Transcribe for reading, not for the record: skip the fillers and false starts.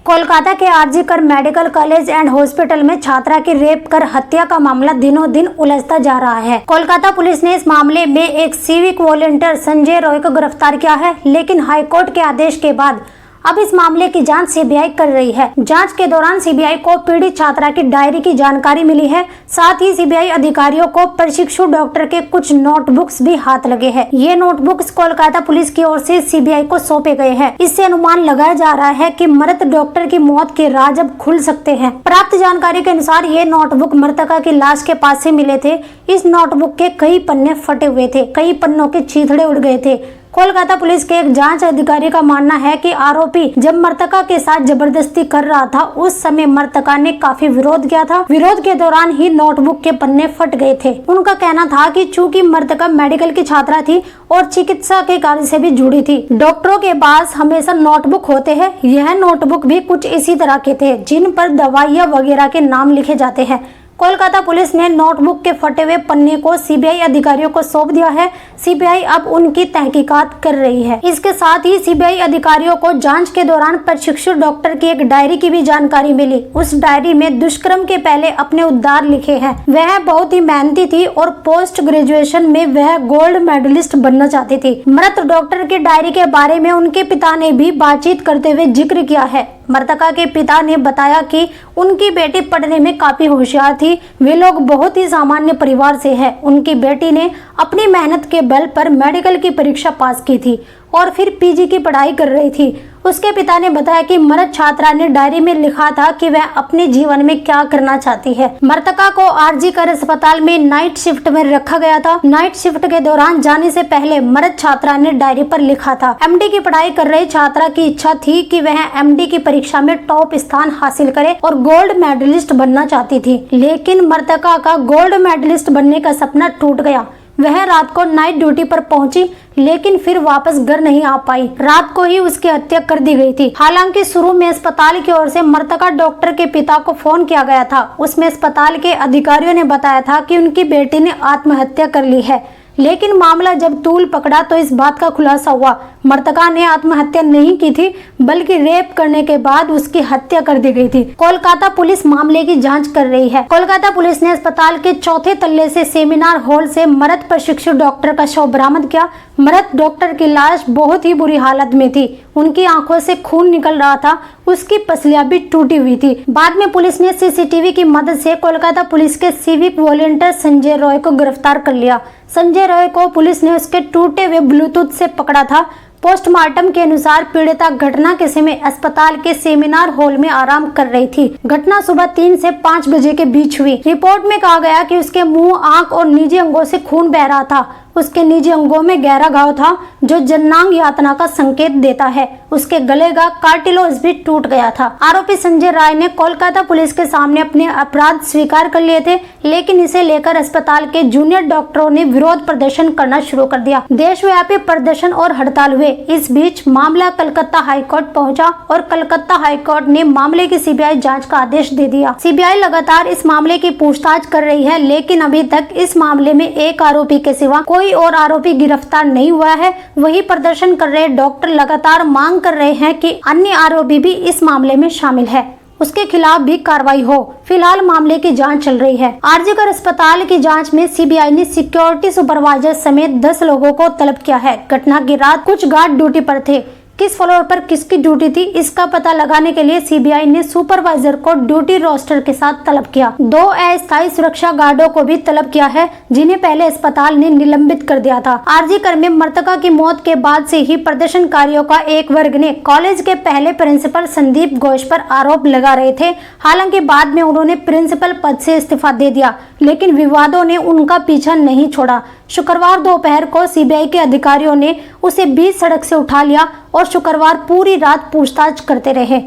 कोलकाता के RG Kar medical college and hospital में छात्रा की रेप कर हत्या का मामला दिनों दिन उलझता जा रहा है। कोलकाता पुलिस ने इस मामले में एक सिविक वॉलंटियर संजय रॉय को गिरफ्तार किया है, लेकिन हाईकोर्ट के आदेश के बाद अब इस मामले की जांच सीबीआई कर रही है। जांच के दौरान सीबीआई को पीड़ित छात्रा की डायरी की जानकारी मिली है। साथ ही सीबीआई अधिकारियों को प्रशिक्षु डॉक्टर के कुछ नोटबुक्स भी हाथ लगे हैं। ये नोटबुक्स कोलकाता पुलिस की ओर से सीबीआई को सौंपे गए हैं। इससे अनुमान लगाया जा रहा है कि मृत डॉक्टर की मौत के राज अब खुल सकते हैं। प्राप्त जानकारी के अनुसार ये नोटबुक मृतका की लाश के पास से मिले थे। इस नोटबुक के कई पन्ने फटे हुए थे, कई पन्नों के चीथड़े उड़ गए थे। कोलकाता पुलिस के एक जांच अधिकारी का मानना है कि आरोपी जब मृतका के साथ जबरदस्ती कर रहा था, उस समय मृतका ने काफी विरोध किया था। विरोध के दौरान ही नोटबुक के पन्ने फट गए थे। उनका कहना था कि चूंकि मृतका मेडिकल की छात्रा थी और चिकित्सा के कार्य से भी जुड़ी थी, डॉक्टरों के पास हमेशा नोटबुक होते हैं। यह नोटबुक भी कुछ इसी तरह के थे, जिन पर दवाइयाँ वगैरह के नाम लिखे जाते हैं। कोलकाता पुलिस ने नोटबुक के फटे हुए पन्ने को सीबीआई अधिकारियों को सौंप दिया है। सीबीआई अब उनकी तहकीकात कर रही है। इसके साथ ही सीबीआई अधिकारियों को जांच के दौरान प्रशिक्षु डॉक्टर की एक डायरी की भी जानकारी मिली। उस डायरी में दुष्कर्म के पहले अपने उद्गार लिखे हैं। वह बहुत ही मेहनती थी और पोस्ट ग्रेजुएशन में वह गोल्ड मेडलिस्ट बनना चाहती थी। मृत डॉक्टर की डायरी के बारे में उनके पिता ने भी बातचीत करते हुए जिक्र किया है। मृतका के पिता ने बताया कि उनकी बेटी पढ़ने में काफी होशियार थी। वे लोग बहुत ही सामान्य परिवार से हैं। उनकी बेटी ने अपनी मेहनत के बल पर मेडिकल की परीक्षा पास की थी और फिर पीजी की पढ़ाई कर रही थी। उसके पिता ने बताया कि मृत छात्रा ने डायरी में लिखा था कि वह अपने जीवन में क्या करना चाहती है। मृतका को आरजीकर अस्पताल में नाइट शिफ्ट में रखा गया था। नाइट शिफ्ट के दौरान जाने से पहले मृत छात्रा ने डायरी पर लिखा था। एमडी की पढ़ाई कर रही छात्रा की इच्छा थी कि वह एमडी की परीक्षा में टॉप स्थान हासिल करे और गोल्ड मेडलिस्ट बनना चाहती थी, लेकिन मृतका का गोल्ड मेडलिस्ट बनने का सपना टूट गया। वह रात को नाइट ड्यूटी पर पहुंची, लेकिन फिर वापस घर नहीं आ पाई। रात को ही उसकी हत्या कर दी गई थी। हालांकि शुरू में अस्पताल की ओर से मृतका डॉक्टर के पिता को फोन किया गया था। उसमें अस्पताल के अधिकारियों ने बताया था कि उनकी बेटी ने आत्महत्या कर ली है, लेकिन मामला जब तूल पकड़ा तो इस बात का खुलासा हुआ मृतका ने आत्महत्या नहीं की थी, बल्कि रेप करने के बाद उसकी हत्या कर दी गई थी। कोलकाता पुलिस मामले की जांच कर रही है। कोलकाता पुलिस ने अस्पताल के चौथे तल्ले से सेमिनार हॉल से मृत प्रशिक्षु डॉक्टर का शव बरामद किया। मृत डॉक्टर की लाश बहुत ही बुरी हालत में थी। उनकी आंखों से खून निकल रहा था, उसकी पसलियां भी टूटी हुई थी। बाद में पुलिस ने सीसीटीवी की मदद से कोलकाता पुलिस के सिविक वॉलंटियर संजय रॉय को गिरफ्तार कर लिया। संजय रॉय को पुलिस ने उसके टूटे हुए ब्लूटूथ से पकड़ा था। पोस्टमार्टम के अनुसार पीड़िता घटना के समय अस्पताल के सेमिनार हॉल में आराम कर रही थी। घटना सुबह 3 से 5 बजे के बीच हुई। रिपोर्ट में कहा गया कि उसके मुंह, आंख और निजी अंगों से खून बह रहा था। उसके निजी अंगों में गहरा घाव था, जो जननांग यातना का संकेत देता है। उसके गले का कार्टिलेज भी टूट गया था। आरोपी संजय राय ने कोलकाता पुलिस के सामने अपने अपराध स्वीकार कर लिए थे, लेकिन इसे लेकर अस्पताल के जूनियर डॉक्टरों ने विरोध प्रदर्शन करना शुरू कर दिया। देशव्यापी प्रदर्शन और हड़ताल हुए। इस बीच मामला कलकत्ता हाईकोर्ट पहुंचा और कलकत्ता हाईकोर्ट ने मामले की सीबीआई जांच का आदेश दे दिया। सीबीआई लगातार इस मामले की पूछताछ कर रही है, लेकिन अभी तक इस मामले में एक आरोपी के सिवा कोई और आरोपी गिरफ्तार नहीं हुआ है। वही प्रदर्शन कर रहे डॉक्टर लगातार मांग कर रहे हैं कि अन्य आरोपी भी इस मामले में शामिल है, उसके खिलाफ भी कार्रवाई हो। फिलहाल मामले की जांच चल रही है। आरजीकर अस्पताल की जांच में सीबीआई ने सिक्योरिटी सुपरवाइजर समेत 10 लोगों को तलब किया है। घटना की रात कुछ गार्ड ड्यूटी पर थे। किस फ्लोर पर किसकी ड्यूटी थी, इसका पता लगाने के लिए सीबीआई ने सुपरवाइजर को ड्यूटी रोस्टर के साथ तलब किया। 2 अस्थायी सुरक्षा गार्डों को भी तलब किया है, जिन्हें पहले अस्पताल ने निलंबित कर दिया था। आरजीकर में मृतका की मौत के बाद से ही प्रदर्शनकारियों का एक वर्ग ने कॉलेज के पहले प्रिंसिपल संदीप घोष पर आरोप लगा रहे थे। हालांकि बाद में उन्होंने प्रिंसिपल पद से इस्तीफा दे दिया, लेकिन विवादों ने उनका पीछा नहीं छोड़ा। शुक्रवार दोपहर को सीबीआई के अधिकारियों ने उसे बीच सड़क से उठा लिया और शुक्रवार पूरी रात पूछताछ करते रहे।